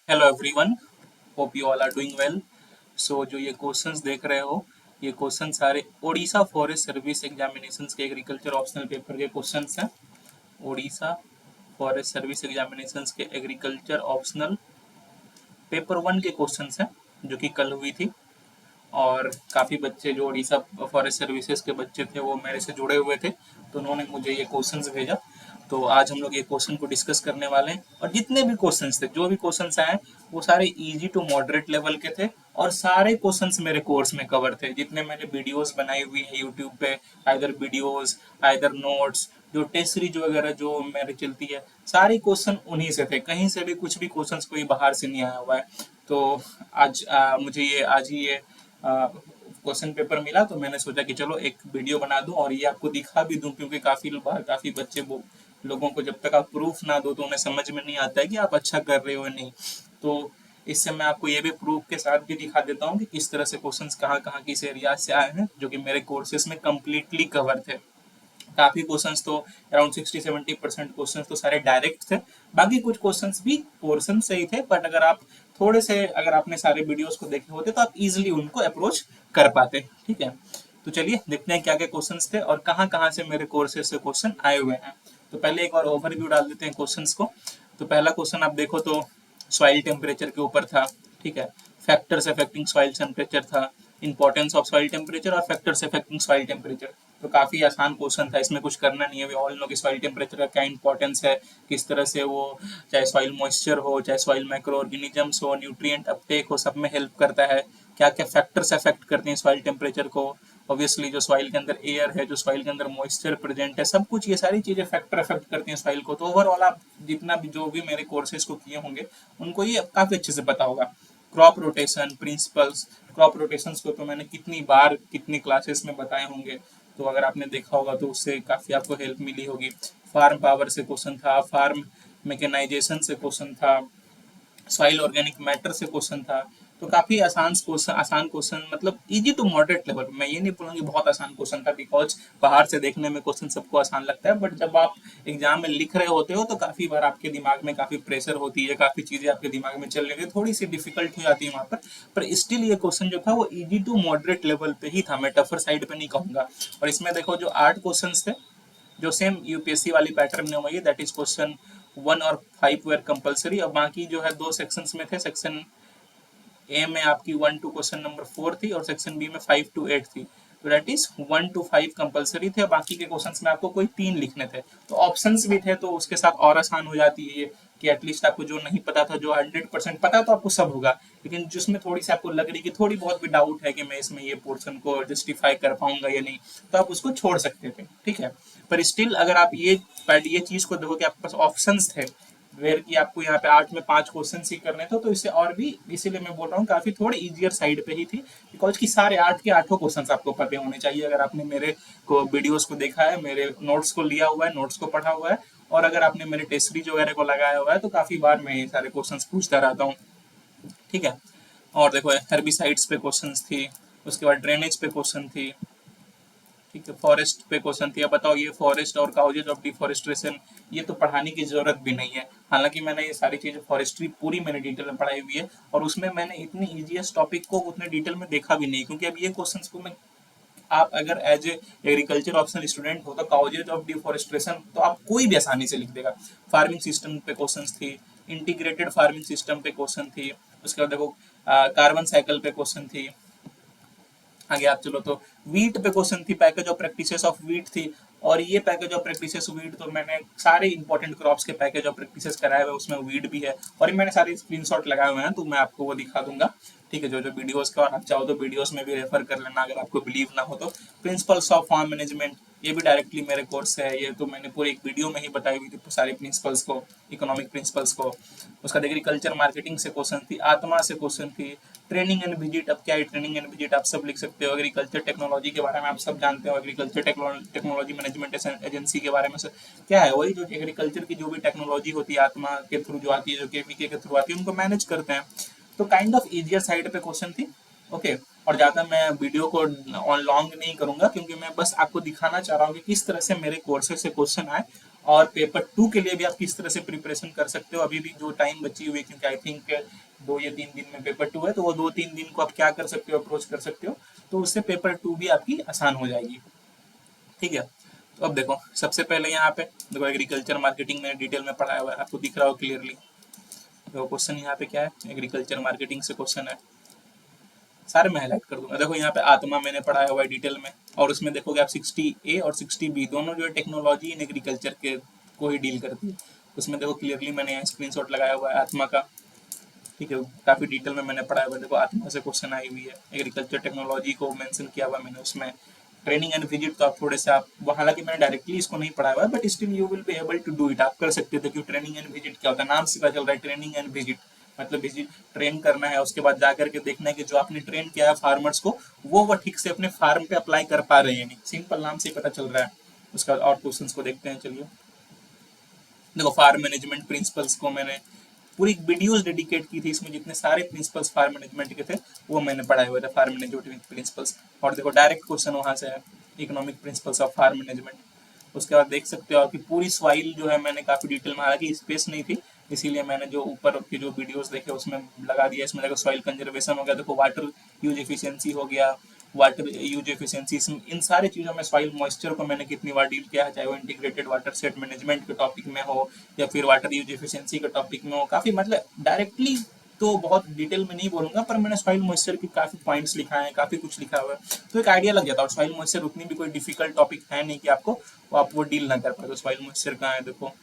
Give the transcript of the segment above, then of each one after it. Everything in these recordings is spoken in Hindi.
Hello everyone, hope you all are doing well. So जो ये क्वेश्चंस देख रहे हो, ये क्वेश्चन सारे ओडिशा फॉरेस्ट सर्विस एग्जामिनेशंस के एग्रीकल्चर ऑप्शनल पेपर के क्वेश्चंस हैं। ओडिशा फॉरेस्ट सर्विस एग्जामिनेशंस के एग्रीकल्चर ऑप्शनल पेपर 1 के क्वेश्चंस हैं, जो कि कल हुई थी। और काफ़ी बच्चे जो उड़ीसा फॉरेस्ट सर्विसेज के बच्चे थे वो मेरे से जुड़े हुए थे, तो उन्होंने मुझे ये क्वेश्चंस भेजा। तो आज हम लोग ये क्वेश्चन को डिस्कस करने वाले हैं, और जितने भी क्वेश्चंस थे, जो भी क्वेश्चंस आए, वो सारे इजी टू मॉडरेट लेवल के थे। और सारे क्वेश्चंस मेरे कोर्स में कवर थे, जितने मैंने वीडियोस बनाई हुई है यूट्यूब पे, आइदर वीडियोस, आइदर नोट्स, जो टेस्ट सीरीज वगैरह जो मेरे चलती है, सारी क्वेश्चन उन्हीं से थे। कहीं से भी कुछ भी क्वेश्चंस कोई बाहर से नहीं आया हुआ है। तो आज मुझे ये आज ही ये क्वेश्चन पेपर मिला, तो मैंने सोचा कि चलो एक वीडियो बना दूं और ये आपको दिखा भी दूं, क्योंकि काफ़ी बार काफ़ी बच्चे वो लोगों को जब तक आप प्रूफ ना दो तो उन्हें समझ में नहीं आता है कि आप अच्छा कर रहे हो या नहीं। तो इससे मैं आपको ये भी प्रूफ के साथ भी दिखा देता हूँ कि किस तरह से क्वेश्चंस कहाँ कहाँ किस एरिया से आए हैं, जो कि मेरे कोर्सेज में कम्प्लीटली कवर थे। काफी क्वेश्चंस तो अराउंड 60-70% क्वेश्चंस तो सारे डायरेक्ट थे। बाकी कुछ क्वेश्चंस भी पोर्शन से ही थे, बट अगर आपने सारे वीडियोस को देखे होते तो आप इजिली उनको अप्रोच कर पाते। ठीक है, तो चलिए देखते हैं क्या क्या क्वेश्चंस थे और कहाँ कहाँ से मेरे कोर्सेज से क्वेश्चन आए हुए हैं। तो पहले एक बार ओवरव्यू डाल देते हैं क्वेश्चंस को। तो पहला क्वेश्चन आप देखो तो सॉइल टेम्परेचर के ऊपर था। ठीक है, फैक्टर्स अफेक्टिंग सॉइल टेम्परेचर था, इंपॉर्टेंस ऑफ सॉइल टेम्परेचर और फैक्टर्स अफेक्टिंग सॉइल टेम्परेचर। तो काफी आसान क्वेश्चन था, इसमें कुछ करना नहीं है। वी ऑल नो कि सॉइल टेम्परेचर का क्या इंपॉर्टेंस है, किस तरह से वो, चाहे सॉइल मॉइस्चर हो, चाहे सॉइल माइक्रो ऑर्गेनिजम्स हो, न्यूट्रिएंट अपटेक हो, सब में हेल्प करता है। क्या क्या फैक्टर्स अफेक्ट करते हैं सॉइल टेम्परेचर को। ऑब्वियसली जो सॉइल के अंदर एयर है, जो सॉइल के अंदर मॉइस्चर प्रेजेंट है, सब कुछ ये सारी चीजें फैक्टर अफेक्ट करती हैं सॉइल को। तो ओवरऑल आप जितना भी जो भी मेरे कोर्सेज को किए होंगे उनको ये काफी अच्छे से पता होगा। Crop rotation principles, crop rotations को तो मैंने कितनी बार कितनी क्लासेस में बताए होंगे, तो अगर आपने देखा होगा तो उससे काफ़ी आपको हेल्प मिली होगी। फार्म पावर से क्वेश्चन था, फार्म मैकेनाइजेशन से क्वेश्चन था, सॉइल ऑर्गेनिक मैटर से क्वेश्चन था। तो काफी आसान क्वेश्चन, मतलब इजी टू मॉडरेट लेवल। मैं ये नहीं बोलूँगी बहुत आसान क्वेश्चन था, बिकॉज बाहर से देखने में क्वेश्चन सबको आसान लगता है, बट जब आप एग्जाम में लिख रहे होते हो तो काफी बार आपके दिमाग में काफी प्रेशर होती है, काफी चीजें आपके दिमाग में चल रही है, थोड़ी सी डिफिकल्ट हो जाती है वहां पर स्टिल ये क्वेश्चन जो था वो इजी टू मॉडरेट लेवल पे ही था, मैं टफर साइड पे नहीं कहूंगा। और इसमें देखो जो 8 क्वेश्चन थे, जो सेम यूपीएससी वाली पैटर्न में वही, दैट इज क्वेश्चन 1 और 5 वेर कंपलसरी, और बाकी जो है 2 सेक्शंस में थे। सेक्शन ए में आपकी 1 to क्वेश्चन नंबर 4 थी, और सेक्शन बी में 5 to 8 थी। तो दैट इज 1 to 5 कंपलसरी थे, बाकी के क्वेश्चंस में आपको कोई 3 लिखने थे। तो ऑप्शंस भी थे, तो उसके साथ और आसान हो जाती है ये, कि एटलीस्ट आपको जो नहीं पता था, जो 100% पता तो आपको सब होगा, लेकिन जिसमें थोड़ी सी आपको लग रही कि थोड़ी बहुत भी डाउट है कि मैं इसमें ये पोर्शन को जस्टिफाई कर पाऊंगा या नहीं, तो आप उसको छोड़ सकते थे। ठीक है, पर स्टिल अगर आप ये चीज को देखो कि आपके पास ऑप्शंस थे, वेयर की आपको यहाँ पे 8 में 5 क्वेश्चन ही करने थे, तो इससे और भी, इसीलिए मैं बोल रहा हूँ काफी थोड़ी इजियर साइड पे ही थी, बिकॉज की सारे 8 के 8 क्वेश्चन आपको पते होने चाहिए। अगर आपने मेरे को वीडियोस को देखा है, मेरे नोट्स को लिया हुआ है, नोट्स को पढ़ा हुआ है, और अगर आपने मेरे टेस्ट सीरीज वगैरह को लगाया हुआ है, तो काफी बार मैं ये सारे क्वेश्चन पूछता रहता हूँ। ठीक है, और देखो हेर्बिसाइड्स पे क्वेश्चन थी, उसके बाद ड्रेनेज पे क्वेश्चन थी। ठीक है, फॉरेस्ट पे क्वेश्चन थी। अब बताओ, ये फॉरेस्ट और काउजेज ऑफ डिफॉरेस्टेशन, ये तो पढ़ाने की जरूरत भी नहीं है। हालांकि मैंने ये सारी चीजें फॉरेस्ट्री पूरी मैंने डिटेल में पढ़ाई हुई है, और उसमें मैंने इतनी इजीएस्ट टॉपिक को उतने डिटेल में देखा भी नहीं, क्योंकि अब ये क्वेश्चंस को मैं, आप अगर as a agriculture optional student हो तो काउजेज ऑफ डिफॉरेस्टेशन तो आप कोई भी आसानी से लिख देगा। फार्मिंग सिस्टम पे क्वेश्चन थी, इंटीग्रेटेड फार्मिंग सिस्टम पे क्वेश्चन थी, उसके बाद देखो कार्बन साइकिल पे क्वेश्चन थी। आगे आप चलो तो वीट पे क्वेश्चन थी, package of practices of wheat थी। और ये पैकेज ऑफ प्रैक्टिसेस वीट तो मैंने सारे इंपॉर्टेंट क्रॉप्स के पैकेज ऑफ प्रैक्टिसेस कराए हुए, उसमें वीट भी है, और ये मैंने सारे स्क्रीनशॉट लगाए हुए हैं, तो मैं आपको वो दिखा दूंगा। ठीक है, जो जो वीडियोस का, और आप चाहो तो वीडियोस में भी रेफर कर लेना अगर आपको बिलीव ना हो तो। प्रिंसिपल्स ऑफ फार्म मैनेजमेंट, ये भी डायरेक्टली मेरे कोर्स से है, ये तो मैंने पूरी एक वीडियो में ही बताई हुई थी सारे प्रिंसिपल्स को, इकोनॉमिक प्रिंसिपल्स को। उसका एग्रीकल्चर मार्केटिंग से क्वेश्चन थी, आत्मा से क्वेश्चन थी, ट्रेनिंग एंड विजिट। अब क्या है ट्रेनिंग एंड विजिट, आप सब लिख सकते हो। एग्रीकल्चर टेक्नोलॉजी के बारे में आप सब जानते हो, एग्रीकल्चर टेक्नोलॉजी मैनेजमेंट एजेंसी के बारे में से क्या है, वही जो एग्रीकल्चर की जो भी टेक्नोलॉजी होती है आत्मा के थ्रू जो आती है, जो केवीके के थ्रू आती है, उनको मैनेज करते हैं। तो काइंड ऑफ इजियर साइड पे क्वेश्चन थी। ओके, और ज्यादा मैं वीडियो को ऑन लॉन्ग नहीं करूंगा, क्योंकि मैं बस आपको दिखाना चाह रहा हूँ कि किस तरह से मेरे कोर्सेज से क्वेश्चन आए, और पेपर 2 के लिए भी आप किस तरह से प्रिपरेशन कर सकते हो, अभी भी जो टाइम बची हुई है, क्योंकि आई थिंक 2 या 3 दिन में पेपर 2 है, तो वो 2-3 दिन को आप क्या कर सकते हो, अप्रोच कर सकते हो, तो उससे पेपर 2 भी आपकी आसान हो जाएगी। ठीक है। तो अब देखो सबसे पहले यहाँ पे देखो एग्रीकल्चर मार्केटिंग में डिटेल में पढ़ाया हुआ है, आपको दिख रहा हो क्लियरली। देखो क्वेश्चन यहाँ पे क्या है, एग्रीकल्चर मार्केटिंग से क्वेश्चन है, सारे मैं हाईलाइट कर दूंगा। देखो यहाँ पे आत्मा मैंने पढ़ाया हुआ है डिटेल में, और उसमें देखोगे आप 60A और 60B दोनों जो है टेक्नोलॉजी इन एग्रीकल्चर के को ही डील करती है। उसमें देखो क्लियरली मैंने यहाँ स्क्रीनशॉट लगाया हुआ है आत्मा का। ठीक है, काफी डिटेल में मैंने पढ़ाया हुआ है। देखो आत्मा से क्वेश्चन आई हुई है, एग्रीकल्चर टेक्नोलॉजी को मेंशन किया हुआ है मैंने उसमें। ट्रेनिंग एंड विजिट तो आप थोड़े से आप हालांकि मैंने डायरेक्टली इसको नहीं पढ़ाया हुआ है, but still you will be able to do it, आप कर सकते थे। क्योंकि ट्रेनिंग एंड विजिट क्या होता है, नाम से पता चल रहा है, ट्रेनिंग एंड विजिट मतलब विजिट ट्रेन करना है, उसके बाद जाकर के देखना है कि जो आपने ट्रेन किया है फार्मर्स को वो ठीक से अपने फार्म पे अप्लाई कर पा रहे हैं नहीं, सिंपल नाम से ही पता चल रहा है। उसका और क्वेश्चंस को देखते हैं, चलिए। देखो फार्म मैनेजमेंट प्रिंसिपल्स को मैंने पूरी वीडियोस डेडिकेट की थी, इसमें जितने सारे प्रिंसिपल्स फार्म मैनेजमेंट के थे वो मैंने पढ़ाए हुए थे, फार्म मैनेजमेंट प्रिंसिपल्स। और देखो डायरेक्ट क्वेश्चन वहां से है, economic principles of farm management. उसके बाद देख सकते हो कि पूरी सॉइल जो है मैंने काफी डिटेल में, हालांकि स्पेस नहीं थी इसीलिए मैंने जो ऊपर की जो वीडियोस देखे उसमें लगा दिया। इसमें देखो सॉइल कंजर्वेशन हो गया, देखो वाटर यूज एफिशिएंसी हो गया, वाटर यूज एफिशिएंसी, इन सारी चीज़ों में सॉइल मॉइस्चर को मैंने कितनी बार डील किया है, चाहे वो इंटीग्रेटेड वाटर सेट मैनेजमेंट के टॉपिक में हो या फिर वाटर यूज एफिशिएंसी के टॉपिक में हो। काफ़ी मतलब डायरेक्टली तो बहुत डिटेल में नहीं बोलूंगा, पर मैंने सॉइल मॉइस्चर के काफी पॉइंट्स लिखा है, काफी कुछ लिखा हुआ है, तो एक आइडिया लग जाता है। और सॉइल मॉइस्चर उतनी भी कोई डिफिकल्ट टॉपिक है नहीं कि आपको आप वो डील ना कर पाए। तो सॉइल मॉइस्चर कहाँ है, देखो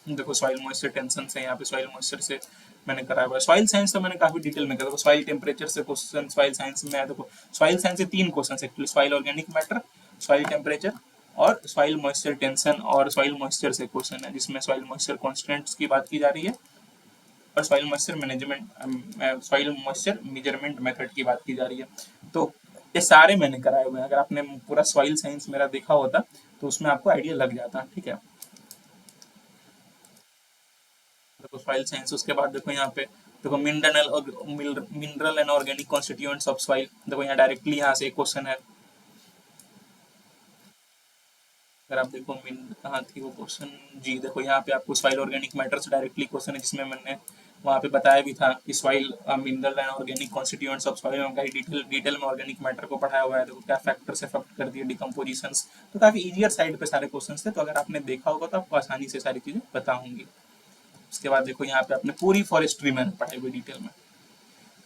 देखो सॉइल मॉइस्चर टेंशन से, यहाँ पे सॉइल मॉइस्चर से मैंने करा हुआ है। सॉइल साइंस तो मैंने काफी डिटेल में करा। देखो सॉइल टेम्परेचर से क्वेश्चन सॉइल साइंस में है। देखो सॉइल साइंस से 3 question actually, soil organic matter, soil temperature और सॉइल मॉइस्चर टेंशन। और सॉइल मॉइस्चर से क्वेश्चन है जिसमें सॉइल मॉइस्चर कॉन्स्टेंट्स की बात की जा रही है और soil moisture management, soil moisture measurement method की बात की जा रही है। तो ये सारे मैंने कराए हुए हैं। अगर आपने पूरा सॉइल साइंस मेरा देखा होता तो उसमें आपको आइडिया लग जाता। ठीक है, देखो सॉइल साइंस। उसके बाद देखो यहाँ पे देखो mineral and organic constituents of soil. देखो यहाँ डायरेक्टली यहाँ से एक क्वेश्चन है। अगर आप देखो मिन कहाँ थी वो क्वेश्चन, जी देखो यहाँ पे आपको सॉइल ऑर्गेनिक मैटर से डायरेक्टली क्वेश्चन है, जिसमें मैंने वहाँ पे बताया भी था कि soil mineral and organic constituents of soil में डिटेल में ऑर्गेनिक मैटर को पढ़ाया हुआ है। देखो क्या फैक्टर्स इफेक्ट करती है डिकम्पोजिशंस। तो काफी इजियर साइड पे सारे क्वेश्चन थे, तो अगर आपने देखा होगा तो आपको आसानी से सारी चीजें पता होंगी। उसके बाद देखो यहाँ पे आपने पूरी फॉरेस्ट्री मैंने पढ़ाई हुई डिटेल में,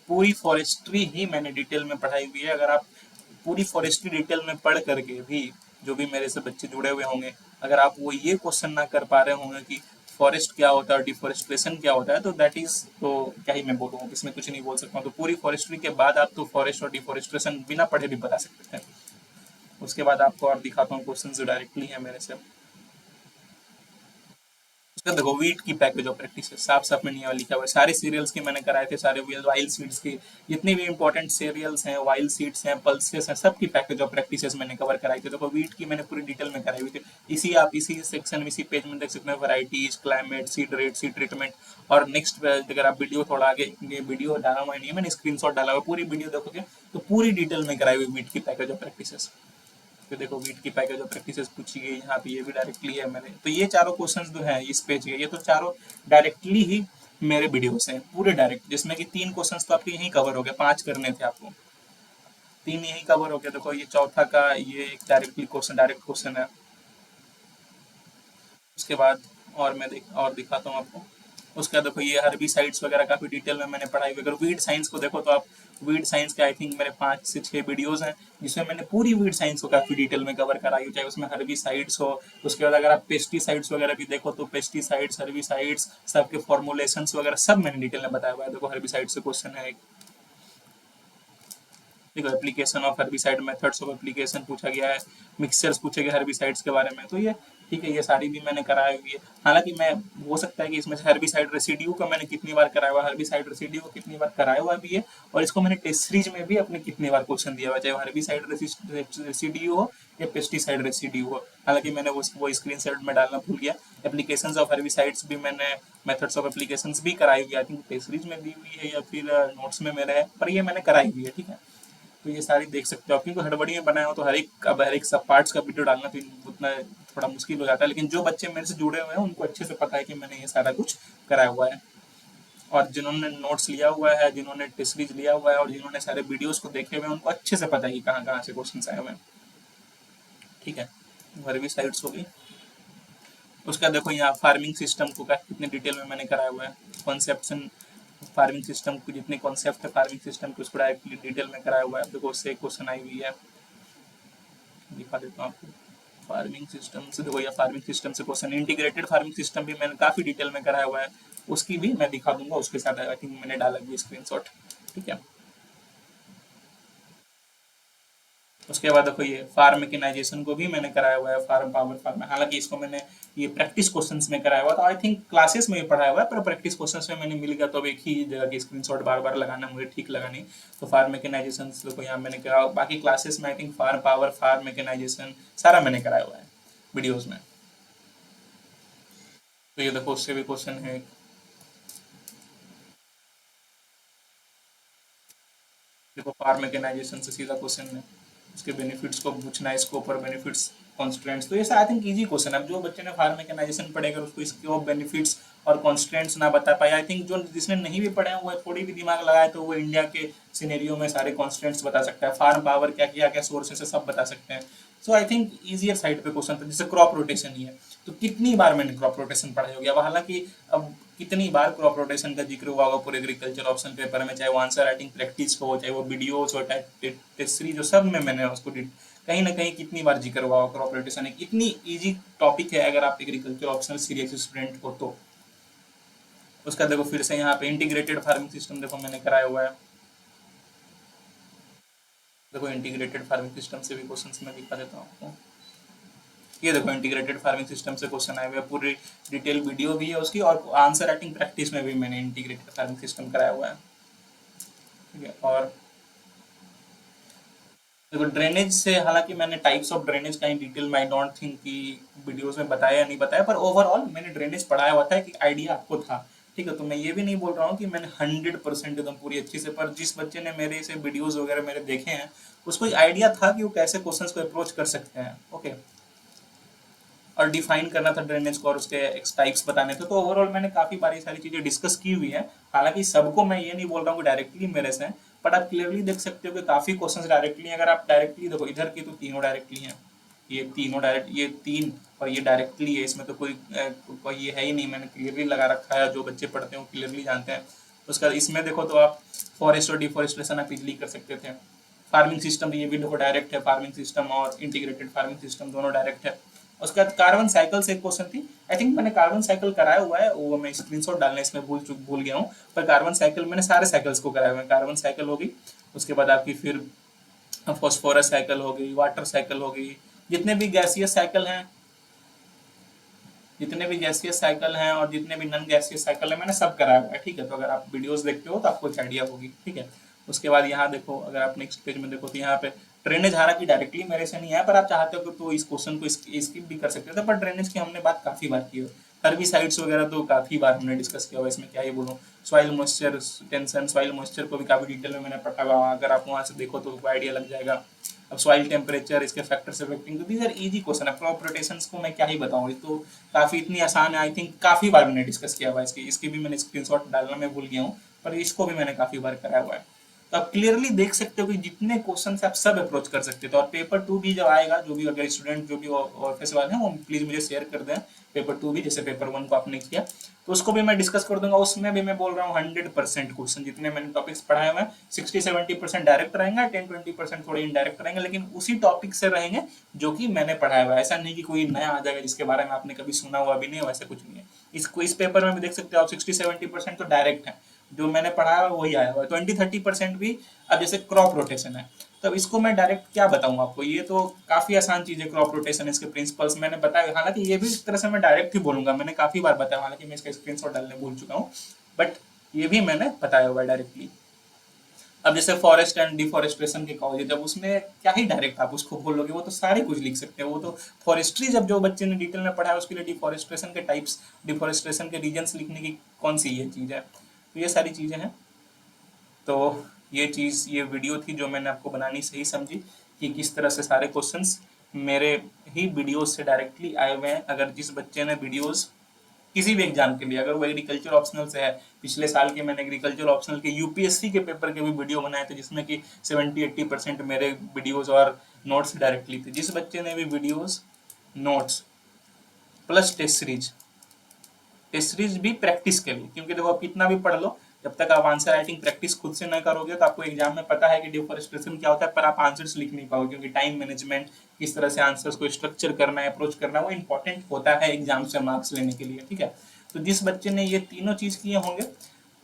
पूरी फॉरेस्ट्री ही मैंने डिटेल में पढ़ाई हुई है। अगर आप पूरी फॉरेस्ट्री डिटेल में पढ़ करके भी, जो भी मेरे से बच्चे जुड़े हुए होंगे, अगर आप वो ये क्वेश्चन ना कर पा रहे होंगे कि फॉरेस्ट क्या होता है, डिफॉरेस्टेशन क्या होता है, तो दैट इज तो क्या ही मैं बोलूँ, इसमें कुछ नहीं बोल सकता हूँ। तो पूरी फॉरेस्ट्री के बाद आप तो फॉरेस्ट और डिफॉरेस्टेशन बिना पढ़े भी बता सकते हैं। उसके बाद आपको और दिखाता हूँ क्वेश्चन जो डायरेक्टली है मेरे से। उसका देखो वीट की पैकेज ऑफ प्रैक्टिस साफ साफ में नहीं लिखा हुआ है। सारे सीरियल्स के मैंने कराए थे, सारे वाइल सीड्स के जितने भी इंपॉर्टेंट सीरियल्स हैं, वाइल सीड्स हैं, पल्सेस हैं, सबकी पैकेज ऑफ प्रैक्टिसेस मैंने कवर कराई थी। देखो वीट की मैंने पूरी डिटेल में कराई हुई थी। इसी आप इसी सेक्शन में इसी पेज में देख सकते हैं, varieties, climate, seed rate, seed treatment. और नेक्स्ट अगर आप वीडियो थोड़ा आगे, ये वीडियो डाला हुआ नहीं है मैंने, स्क्रीनशॉट डाला हुआ, पूरी वीडियो देखोगे तो पूरी डिटेल में कराई हुई वीट की पैकेज ऑफ प्रैक्टिसेस। फिर देखो वीट की पैकेज ऑफ प्रैक्टिसेस पूछी गई यहाँ पे, ये भी डायरेक्टली है मैंने। तो ये चारों क्वेश्चंस जो है इस पेज के, ये तो चारों डायरेक्टली ही मेरे वीडियो से हैं, पूरे डायरेक्ट, जिसमें कि 3 क्वेश्चंस तो आपके यहीं कवर हो गए, 5 करने थे आपको, 3 यहीं कवर हो गए। देखो ये चौथा का ये एक डायरेक्टली क्वेश्चन, डायरेक्ट क्वेश्चन है। उसके बाद और मैं और दिखाता हूँ आपको। उसका देखो ये हर्बिसाइड्स वगैरह काफी डिटेल में मैंने पढ़ाई हुई। अगर वीड साइंस को देखो तो आप वीड साइंस के आई थिंक मेरे 5 से 6 वीडियोस हैं, जिसमें मैंने पूरी वीड साइंस को काफी डिटेल में कवर कराई हो, चाहे उसमें हर्बिसाइड्स हो। उसके बाद अगर आप पेस्टिसाइड्स वगैरह भी देखो तो पेस्टिसाइड्स, हर्बिसाइड्स, सबके फॉर्मुलेशंस वगैरह सब मैंने डिटेल में बताया हुआ है। देखो हर्बिसाइड से क्वेश्चन है एक, देखो application of herbicide, methods of application पूछा गया है, मिक्सचर्स पूछे गए हर्बिसाइड्स के बारे में। तो ये ठीक है, ये सारी भी मैंने कराई हुई है। हालांकि मैं हो सकता है कि इसमें से हर्बिसाइड रेसिड्यू का मैंने कितनी बार कराया हुआ, हर्बिसाइड रेसिड्यू को कितनी बार कराया हुआ भी है, और इसको मैंने टेस्ट सीरीज में भी अपने कितनी बार क्वेश्चन दिया हुआ, चाहे हर्बिसाइड रेसिड्यू हो या पेस्टिसाइड रेसिड्यू हो। हालांकि मैंने वो स्क्रीन शॉट में डालना भूल गया। एप्लीकेशंस ऑफ हर्बिसाइड्स भी मैंने, मेथड्स ऑफ एप्लीकेशंस भी कराई हुई, आई थिंक टेस्ट सीरीज में दी हुई है या फिर नोट्स में मेरे है, पर ये मैंने कराई हुई है। ठीक है, तो ये सारी देख सकते हो आप, क्योंकि हड़बड़ी में बनाया हो तो हर एक सब पार्ट्स का वीडियो डालना तो उतना थोड़ा मुश्किल हो जाता है, लेकिन जो बच्चे मेरे से जुड़े हुए हैं उनको अच्छे से पता है कि मैंने ये सारा कुछ कराया हुआ है। और जिन्होंने नोट्स लिया हुआ है, जिन्होंने टेस्ट सीरीज लिया हुआ है और जिन्होंने सारे वीडियोस को देखे हुए हैं उनको अच्छे से पता है कि कहाँ कहाँ से क्वेश्चन आए हुए हैं। ठीक है, बारहवीं साइड्स होगी। उसका देखो यहाँ फार्मिंग सिस्टम को कितने डिटेल में मैंने कराया हुआ है, कॉन्सेप्शन फार्मिंग सिस्टम को, जितने कॉन्सेप्ट है फार्मिंग सिस्टम के उसको डायरेक्टली डिटेल में कराया हुआ है। देखो उससे क्वेश्चन आई हुई है, दिखा देता हूँ आपको। फार्मिंग सिस्टम से देखो, या फार्मिंग सिस्टम से क्वेश्चन, इंटीग्रेटेड फार्मिंग सिस्टम भी मैंने काफी डिटेल में कराया हुआ है, उसकी भी मैं दिखा दूंगा, उसके साथ आई थिंक मैंने डाला भी स्क्रीनशॉट। ठीक है, उसके बाद देखो ये फार्म मैकेनाइजेशन को भी मैंने कराया हुआ है, फार्म पावर फार्म, हालांकि इसको मैंने ये प्रैक्टिस क्वेश्चंस में कराया हुआ था, आई थिंक क्लासेस में भी पढ़ाया हुआ है, पर प्रैक्टिस क्वेश्चंस में मैंने मिल गया तो अब एक ही जगह की स्क्रीनशॉट बार बार लगाना मुझे ठीक लगा नहीं। तो फार्म मैकेनाइजेशन देखो यहाँ मैंने करा, बाकी क्लासेस में I think farm power farm mechanisation सारा मैंने कराया हुआ है वीडियोज में। तो ये देखो उससे भी क्वेश्चन है। देखो फार्म मैकेनाइजेशन से सीधा क्वेश्चन है, उसके बेनिफिट्स को पूछना है, स्कोप और बेनिफिट्स, कॉन्स्ट्रेंट्स। तो ये आई थिंक इजी क्वेश्चन है। अब जो बच्चे ने फार्म मैकेनाइजेशन पढ़ेगा उसको स्कोप बेनिफिट्स और कॉन्स्ट्रेंट्स ना बता पाए, आई थिंक जो जिसने नहीं भी पढ़े हुए थोड़ी भी दिमाग लगाए तो वो इंडिया के सिनेरियो में सारे कॉन्स्ट्रेंट्स बता सकता है, फार्म पावर क्या क्या क्या सोर्सेस है सब बता सकते हैं। सो आई थिंक इजियर साइड पे क्वेश्चन था, जैसे क्रॉप रोटेशन ही है, तो कितनी बार मैंने क्रॉप रोटेशन पढ़ाई होगी। अब हालांकि अब कितनी बार क्रॉप रोटेशन का जिक्र हुआ होगा पूरे एग्रीकल्चर ऑप्शन पेपर में, चाहे वो आंसर राइटिंग प्रैक्टिस हो, चाहे वो वीडियोस हो, चाहे टेस्ट सीरीज हो, सब में मैंने उसको कहीं ना कहीं कितनी बार जिक्र हुआ होगा क्रॉप रोटेशन। एक इतनी इजी टॉपिक है अगर आप एग्रीकल्चर ऑप्शनल सीरियस स्टूडेंट हो तो। उसका देखो फिर से यहाँ पे इंटीग्रेटेड फार्मिंग सिस्टम देखो मैंने कराया हुआ है। देखो इंटीग्रेटेड फार्मिंग सिस्टम से भी क्वेश्चन मैं दिखा देता हूँ आपको। ये देखो इंटीग्रेटेड फार्मिंग सिस्टम से क्वेश्चन आए हुए हैं, पूरी डिटेल वीडियो भी है उसकी, और आंसर राइटिंग प्रैक्टिस में भी मैंने इंटीग्रेटेड फार्मिंग सिस्टम कराया हुआ है। ठीक है, और देखो ड्रेनेज से, हालांकि मैंने टाइप्स ऑफ ड्रेनेज का डिटेल में आई डोंट थिंक कि वीडियोस में बताया या नहीं बताया, पर ओवरऑल मैंने ड्रेनेज पढ़ाया हुआ था, एक आइडिया आपको था। ठीक है, तो मैं ये भी नहीं बोल रहा हूँ कि मैंने 100% एकदम पूरी अच्छी से, पर जिस बच्चे ने मेरे से वीडियोस वगैरह मेरे देखे हैं उसको एक आइडिया था कि वो कैसे क्वेश्चंस को अप्रोच कर सकते हैं। ओके, और डिफाइन करना था ड्रेनेज को और उसके टाइप्स बताने थे, तो ओवरऑल मैंने काफी बारी सारी चीजें डिस्कस की हुई है। हालांकि सबको मैं ये नहीं बोल रहा हूँ कि डायरेक्टली मेरे से, बट आप क्लियरली देख सकते हो कि काफी क्वेश्चंस डायरेक्टली, अगर आप डायरेक्टली देखो इधर की तो तीनों डायरेक्टली हैं, ये तीनों डायरेक्ट, ये तीन और ये डायरेक्टली है, इसमें तो कोई ये है ही नहीं, मैंने क्लियरली लगा रखा है, जो बच्चे पढ़ते हैं वो क्लियरली जानते हैं। उसका इसमें देखो तो आप फॉरेस्ट और डिफॉरेस्टेशन आप इजिली कर सकते थे। फार्मिंग सिस्टम ये भी देखो डायरेक्ट है, फार्मिंग सिस्टम और इंटीग्रेटेड फार्मिंग सिस्टम दोनों डायरेक्ट है। उसके बाद कार्बन साइकिल से एक क्वेश्चन थी, आई थिंक मैंने कार्बन साइकिल कराया हुआ है, वो मैं स्क्रीनशॉट डालने इसमें भूल गया हूँ, पर कार्बन साइकिल मैंने सारे साइकिल्स को कराया हुआ है। कार्बन साइकिल होगी, उसके बाद आपकी फिर फॉस्फोरस साइकिल हो गई, वाटर साइकिल हो गई, जितने भी गैसियस साइकिल हैं, जितने भी गैसियस साइकिल हैं और जितने भी नॉन गैसियस साइकिल है मैंने सब कराया हुआ है। ठीक है, तो अगर आप वीडियोस देखते हो तो आपको एक आइडिया होगी। ठीक है, उसके बाद यहाँ देखो, अगर आप नेक्स्ट पेज में देखो तो यहाँ पे ड्रेनेज, हालांकि डायरेक्टली मेरे से नहीं है, पर आप चाहते हो तो इस क्वेश्चन को स्किप भी कर सकते थे, पर ड्रेनेज की हमने बात काफी बार की है, हर्बिसाइड्स वगैरह तो काफी बार हमने डिस्कस किया हुआ है, इसमें क्या ही बोलूँ। Soil moisture tension, soil moisture को भी काफी डिटेल में मैंने पढ़ा हुआ, अगर आप वहां से देखो तो आइडिया लग जाएगा। अब सॉइल टेम्परेचर, इसके फैक्टर्स अफेक्टिंग, तो दीज आर इजी क्वेश्चन है। क्रॉप रोटेशंस को मैं क्या ही बताऊं, ये तो काफी इतनी आसान है, आई थिंक काफी बार मैंने डिस्कस किया हुआ है, इसकी भी मैंने स्क्रीनशॉट डालना मैं भूल गया हूँ, पर इसको भी मैंने काफी बार कराया हुआ है। तो आप क्लियरली देख सकते हो कि जितने क्वेश्चन आप सब अप्रोच कर सकते हो। तो और पेपर 2 भी जब आएगा, जो भी अगर स्टूडेंट जो भी ऑफिस वाले हैं वो प्लीज मुझे शेयर कर दें पेपर 2 भी, जैसे पेपर 1 को आपने किया, तो उसको भी मैं डिस्कस कर दूंगा। उसमें भी मैं बोल रहा हूँ 100% क्वेश्चन जितने मैंने टॉपिक्स पढ़ाए हुए हैं, 60-70% डायरेक्ट रहेंगे, 10-20% थोड़े इनडायरेक्ट रहेंगे, लेकिन उसी टॉपिक से रहेंगे जो कि मैंने पढ़ाया हुआ है। ऐसा नहीं कि कोई नया आ जाएगा जिसके बारे में आपने कभी सुना हुआ भी नहीं, वैसा कुछ नहीं है। इस पेपर में भी देख सकते हो आप, 60-70% तो डायरेक्ट है, जो मैंने पढ़ाया है वही आया हुआ है, 20-30% भी। अब जैसे क्रॉप रोटेशन है, तब इसको मैं डायरेक्ट क्या बताऊं आपको, ये तो काफी आसान चीज है। क्रॉप रोटेशन, इसके प्रिंसिपल्स मैंने बताया, हालांकि ये भी इस तरह से मैं डायरेक्ट ही बोलूंगा, मैंने काफी बार बताया, हालांकि मैं इसका स्क्रीनशॉट डालने भूल चुका हूँ, बट ये भी मैंने बताया हुआ है डायरेक्टली। अब जैसे फॉरेस्ट एंड डिफॉरेस्टेशन के कॉलेज, जब उसमें क्या ही डायरेक्ट आप उसको बोलोगे, वो तो सारे कुछ लिख सकते हैं, वो तो फॉरेस्ट्री जब जो बच्चे ने डिटेल में पढ़ा है उसके लिए डिफॉरेस्टेशन के टाइप्स, डिफॉरेस्टेशन के रीजन्स लिखने की कौन सी ये चीज है, तो ये सारी चीजें हैं। तो ये वीडियो थी जो मैंने आपको बनानी सही समझी कि किस तरह से सारे क्वेश्चंस मेरे ही वीडियोस से डायरेक्टली आए हुए हैं। अगर जिस बच्चे ने वीडियोस किसी भी एग्जाम के लिए, अगर वो एग्रीकल्चर ऑप्शनल से है, पिछले साल के मैंने एग्रीकल्चर ऑप्शनल के यूपीएससी के पेपर के भी वीडियो बनाए थे जिसमें कि 70-80% मेरे वीडियोस और नोट्स डायरेक्टली थे। जिस बच्चे ने भी videos, notes plus test series भी प्रैक्टिस के लिए, क्योंकि देखो आप कितना भी पढ़ लो, जब तक आप आंसर राइटिंग प्रैक्टिस खुद से न करोगे तो आपको एग्जाम में पता है कि डिफॉरेस्टेशन क्या होता है, पर आप आंसर्स लिख नहीं पाओगे, क्योंकि टाइम मैनेजमेंट, किस तरह से आंसर्स को स्ट्रक्चर करना है, अप्रोच करना है, वो इंपॉर्टेंट होता है एग्जाम से मार्क्स लेने के लिए। ठीक है, तो जिस बच्चे ने ये तीनों चीज किए होंगे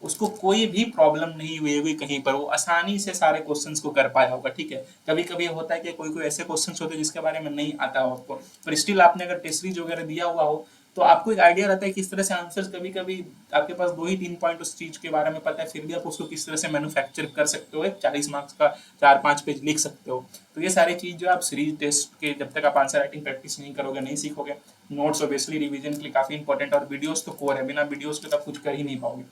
उसको कोई भी प्रॉब्लम नहीं हुई होगी कहीं पर, वो आसानी से सारे क्वेश्चंस को कर पाया होगा। ठीक है, कभी कभी होता है कि कोई कोई ऐसे क्वेश्चंस होते हैं जिसके बारे में नहीं आता हो आपको, पर स्टिल आपने अगर टेस्ट सीरीज वगैरह दिया हुआ हो तो आपको एक आइडिया रहता है किस तरह से आंसर्स, कभी कभी आपके पास 2 ही 3 पॉइंट उस चीज के बारे में पता है, फिर भी आप उसको किस तरह से मैन्युफैक्चर कर सकते हो, एक 40 मार्क्स का 4-5 पेज लिख सकते हो। तो ये सारी चीज जो आप सीरीज टेस्ट के, जब तक आप आंसर राइटिंग प्रैक्टिस नहीं करोगे, नहीं सीखोगे, नोट्स ऑब्वियसली रिवीजन के लिए काफी इंपॉर्टेंट, और वीडियोस तो कोर है, बिना वीडियोस के तो आप कुछ कर ही नहीं पाओगे।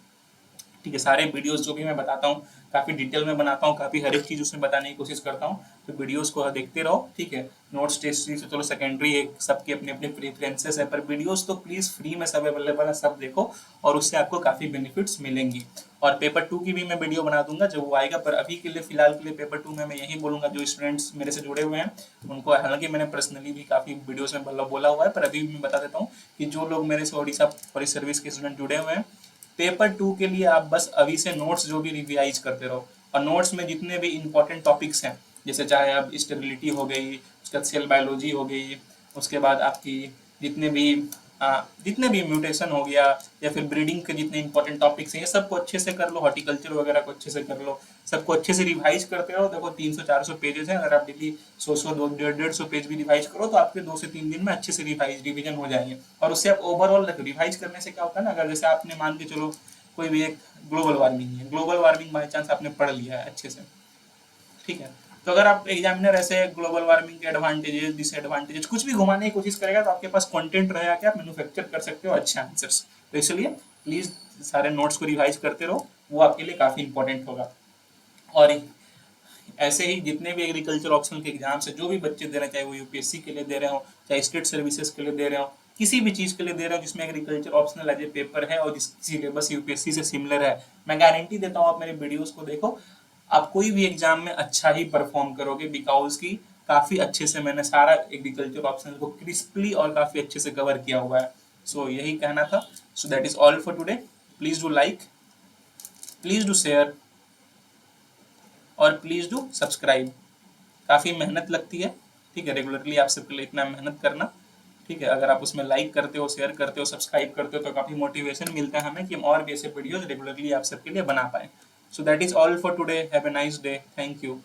ठीक है, सारे वीडियोस जो भी मैं बताता हूँ काफी डिटेल में बनाता हूँ, काफी हर एक चीज उसमें बताने की कोशिश करता हूँ, तो वीडियोस को देखते रहो। ठीक है, नोट्स टेस्ट सीरीज चलो सेकेंडरी है, सबके अपने अपने प्रेफरेंसेस है, पर वीडियोस तो प्लीज फ्री में सब अवेलेबल है, सब देखो और उससे आपको काफी बेनिफिट्स मिलेंगी। और पेपर 2 की भी मैं वीडियो बना दूंगा जब वो आएगा, पर अभी के लिए फिलहाल के लिए पेपर 2 में मैं यही बोलूंगा, जो स्टूडेंट्स मेरे से जुड़े हुए हैं उनको, हालांकि मैंने पर्सनली भी काफी वीडियोस में बोला हुआ है, पर अभी मैं बता देता हूँ कि जो लोग मेरे से उड़ीसा फॉरेस्ट सर्विस के स्टूडेंट जुड़े हुए हैं, पेपर 2 के लिए आप बस अभी से नोट्स जो भी रिवाइज करते रहो, और नोट्स में जितने भी इंपॉर्टेंट टॉपिक्स हैं, जैसे चाहे अब स्टेबिलिटी हो गई, उसके बाद सेल बायोलॉजी हो गई, उसके बाद आपकी जितने भी जितने भी म्यूटेशन हो गया, या फिर ब्रीडिंग के जितने इंपॉर्टेंट टॉपिक्स हैं, ये सबको अच्छे से कर लो, हॉर्टिकल्चर वगैरह को अच्छे से कर लो, सबको अच्छे से रिवाइज करते रहो। देखो 300-400 पेजेस हैं, अगर आप डेली 100-100 150-150 पेज भी रिवाइज करो तो आपके 2 से 3 दिन में अच्छे से रिवीजन हो जाएंगे, और उससे आप ओवरऑल रिवाइज करने से क्या होता है ना, अगर जैसे आपने मान के चलो कोई भी एक ग्लोबल वार्मिंग है, ग्लोबल वार्मिंग बाई चांस आपने पढ़ लिया है अच्छे से, ठीक है, तो अगर आप एग्जामिनर ऐसे ग्लोबल वार्मिंग के एडवांटेजेस डिसएडवांटेजेस कुछ भी घुमाने की कोशिश करेगा तो आपके पास कंटेंट रहेगा कि आप मैन्युफैक्चर कर सकते हो अच्छे आंसर्स। तो इसलिए प्लीज सारे नोट्स को रिवाइज करते रहो, वो आपके लिए काफी इंपॉर्टेंट होगा। और ऐसे ही जितने भी एग्रीकल्चर ऑप्शनल के एग्जाम्स है, जो भी बच्चे दे रहे हैं, चाहे वो यूपीएससी के लिए दे रहे हो, चाहे स्टेट सर्विसेज के लिए दे रहे हो, किसी भी चीज के लिए दे रहे हो जिसमें agriculture optional as a paper है और जिसकी सिलेबस यूपीएससी से सिमिलर है, मैं गारंटी देता हूँ आप मेरे वीडियोस को देखो, आप कोई भी एग्जाम में अच्छा ही परफॉर्म करोगे, बिकॉज की काफी अच्छे से मैंने सारा एग्रीकल्चर ऑप्शनल को क्रिस्पली और काफी अच्छे से कवर किया हुआ है। सो यही कहना था। So that is all for today. Please do like, please do share, और प्लीज डू सब्सक्राइब। काफी मेहनत लगती है, ठीक है, रेगुलरली आप सबके लिए इतना मेहनत करना, ठीक है, अगर आप उसमें लाइक करते हो, शेयर करते हो, सब्सक्राइब करते हो तो काफी मोटिवेशन मिलता है हमें कि हम और भी ऐसे वीडियोस रेगुलरली आप सबके लिए बना पाए। So that is all for today. Have a nice day. Thank you.